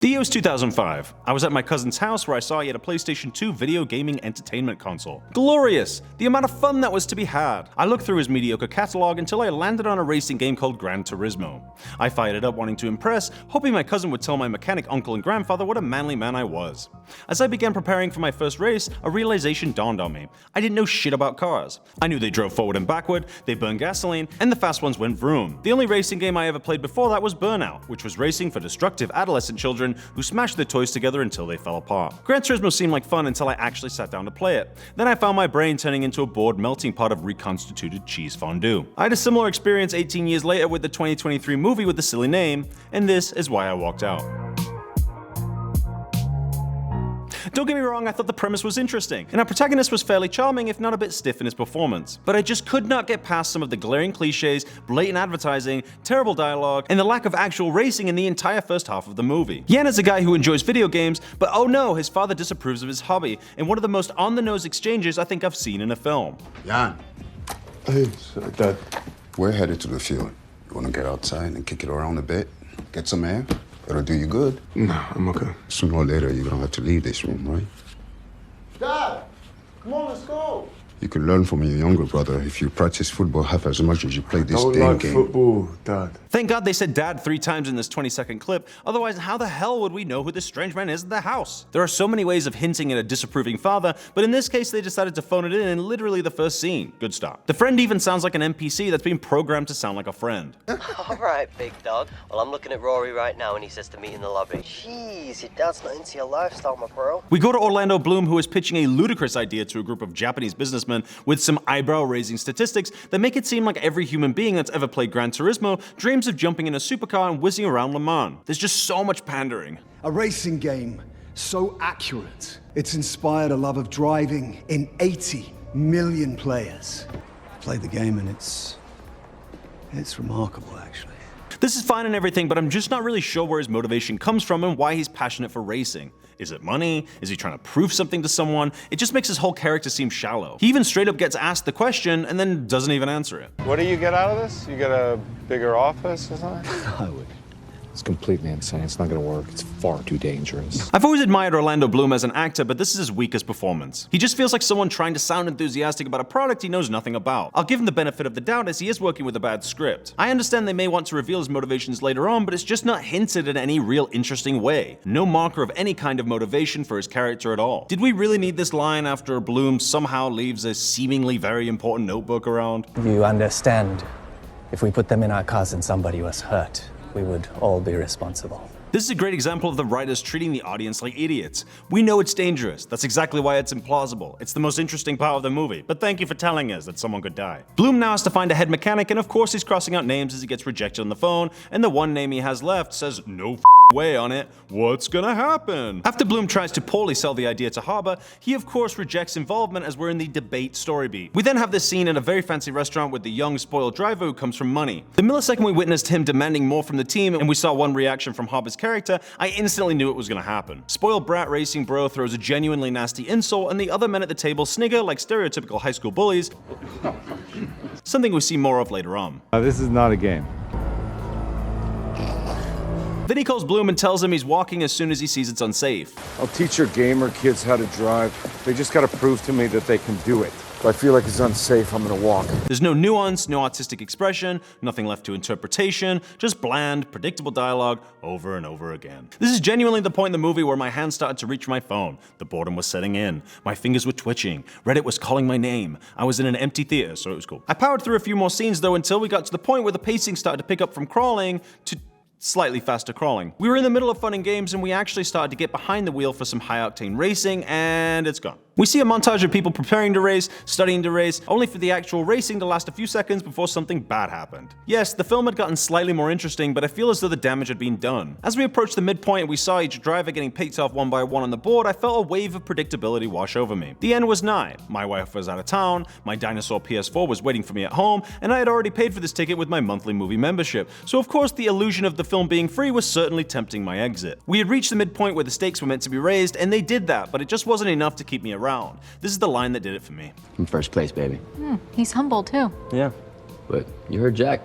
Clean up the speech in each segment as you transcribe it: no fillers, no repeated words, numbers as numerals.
The year was 2005. I was at my cousin's house where I saw he had a PlayStation 2 video gaming entertainment console. Glorious! The amount of fun that was to be had. I looked through his mediocre catalog until I landed on a racing game called Gran Turismo. I fired it up wanting to impress, hoping my cousin would tell my mechanic uncle and grandfather what a manly man I was. As I began preparing for my first race, a realization dawned on me. I didn't know shit about cars. I knew they drove forward and backward, they burned gasoline, and the fast ones went vroom. The only racing game I ever played before that was Burnout, which was racing for destructive adolescent children who smashed their toys together until they fell apart. Gran Turismo seemed like fun until I actually sat down to play it. Then I found my brain turning into a bored melting pot of reconstituted cheese fondue. I had a similar experience 18 years later with the 2023 movie with the silly name, and this is why I walked out. Don't get me wrong, I thought the premise was interesting, and our protagonist was fairly charming if not a bit stiff in his performance. But I just could not get past some of the glaring cliches, blatant advertising, terrible dialogue, and the lack of actual racing in the entire first half of the movie. Jann is a guy who enjoys video games, but oh no, his father disapproves of his hobby, in one of the most on-the-nose exchanges I think I've seen in a film. Jann. Hey, Dad. We're headed to the field. You want to get outside and kick it around a bit? Get some air? It'll do you good. No, I'm okay. Sooner or later, you're gonna have to leave this room, right? Dad! Come on, let's go! You can learn from your younger brother if you practice football half as much as you play this Don't damn like game. football, Dad. Thank God they said dad 3 times in this 20-second clip, otherwise how the hell would we know who this strange man is in the house? There are so many ways of hinting at a disapproving father, but in this case they decided to phone it in literally the first scene. Good start. The friend even sounds like an NPC that's been programmed to sound like a friend. Alright, big dog. Well, I'm looking at Rory right now and he says to meet in the lobby. Jeez, your dad's not into your lifestyle, my bro. We go to Orlando Bloom, who is pitching a ludicrous idea to a group of Japanese businessmen with some eyebrow-raising statistics that make it seem like every human being that's ever played Gran Turismo dreams of jumping in a supercar and whizzing around Le Mans. There's just so much pandering. A racing game so accurate, it's inspired a love of driving in 80 million players. Played the game and it's remarkable, actually. This is fine and everything, but I'm just not really sure where his motivation comes from and why he's passionate for racing. Is it money? Is he trying to prove something to someone? It just makes his whole character seem shallow. He even straight up gets asked the question and then doesn't even answer it. What do you get out of this? You get a bigger office or something? I would. It's completely insane. It's not gonna work. It's far too dangerous. I've always admired Orlando Bloom as an actor, but this is his weakest performance. He just feels like someone trying to sound enthusiastic about a product he knows nothing about. I'll give him the benefit of the doubt as he is working with a bad script. I understand they may want to reveal his motivations later on, but it's just not hinted in any real interesting way. No marker of any kind of motivation for his character at all. Did we really need this line after Bloom somehow leaves a seemingly very important notebook around? You understand, if we put them in our cars and somebody was hurt, we would all be responsible. This is a great example of the writers treating the audience like idiots. We know it's dangerous. That's exactly why it's implausible. It's the most interesting part of the movie, but thank you for telling us that someone could die. Bloom now has to find a head mechanic, and of course he's crossing out names as he gets rejected on the phone, and the one name he has left says no way on it. What's gonna happen? After Bloom tries to poorly sell the idea to Harbour, he of course rejects involvement as we're in the debate story beat. We then have this scene in a very fancy restaurant with the young spoiled driver who comes from money. The millisecond we witnessed him demanding more from the team and we saw one reaction from Harbour's character, I instantly knew it was gonna happen. Spoiled brat racing bro throws a genuinely nasty insult and the other men at the table snigger like stereotypical high school bullies, something we see more of later on. This is not a game. Then he calls Bloom and tells him he's walking as soon as he sees it's unsafe. I'll teach your gamer kids how to drive. They just gotta prove to me that they can do it. If I feel like it's unsafe, I'm gonna walk. There's no nuance, no artistic expression, nothing left to interpretation, just bland, predictable dialogue over and over again. This is genuinely the point in the movie where my hand started to reach my phone. The boredom was setting in. My fingers were twitching. Reddit was calling my name. I was in an empty theater, so it was cool. I powered through a few more scenes though until we got to the point where the pacing started to pick up from crawling to slightly faster crawling. We were in the middle of fun and games and we actually started to get behind the wheel for some high-octane racing and it's gone. We see a montage of people preparing to race, studying to race, only for the actual racing to last a few seconds before something bad happened. Yes, the film had gotten slightly more interesting, but I feel as though the damage had been done. As we approached the midpoint and we saw each driver getting picked off one by one on the board, I felt a wave of predictability wash over me. The end was nigh. My wife was out of town, my dinosaur PS4 was waiting for me at home, and I had already paid for this ticket with my monthly movie membership, so of course the illusion of the film being free was certainly tempting my exit. We had reached the midpoint where the stakes were meant to be raised, and they did that, but it just wasn't enough to keep me around. This is the line that did it for me. In first place, baby. He's humble too. Yeah. But you heard Jack.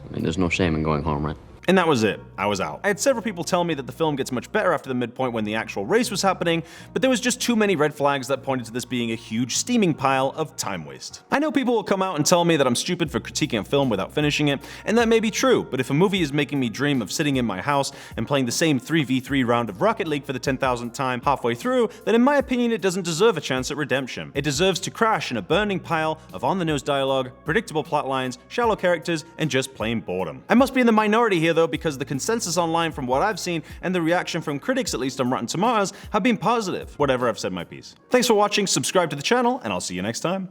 I mean, there's no shame in going home, right? And that was it. I was out. I had several people tell me that the film gets much better after the midpoint when the actual race was happening, but there was just too many red flags that pointed to this being a huge steaming pile of time waste. I know people will come out and tell me that I'm stupid for critiquing a film without finishing it, and that may be true, but if a movie is making me dream of sitting in my house and playing the same 3v3 round of Rocket League for the 10,000th time halfway through, then in my opinion it doesn't deserve a chance at redemption. It deserves to crash in a burning pile of on-the-nose dialogue, predictable plot lines, shallow characters, and just plain boredom. I must be in the minority here though, because the consensus online from what I've seen and the reaction from critics, at least on Rotten Tomatoes, have been positive. Whatever, I've said my piece. Thanks for watching, subscribe to the channel, and I'll see you next time.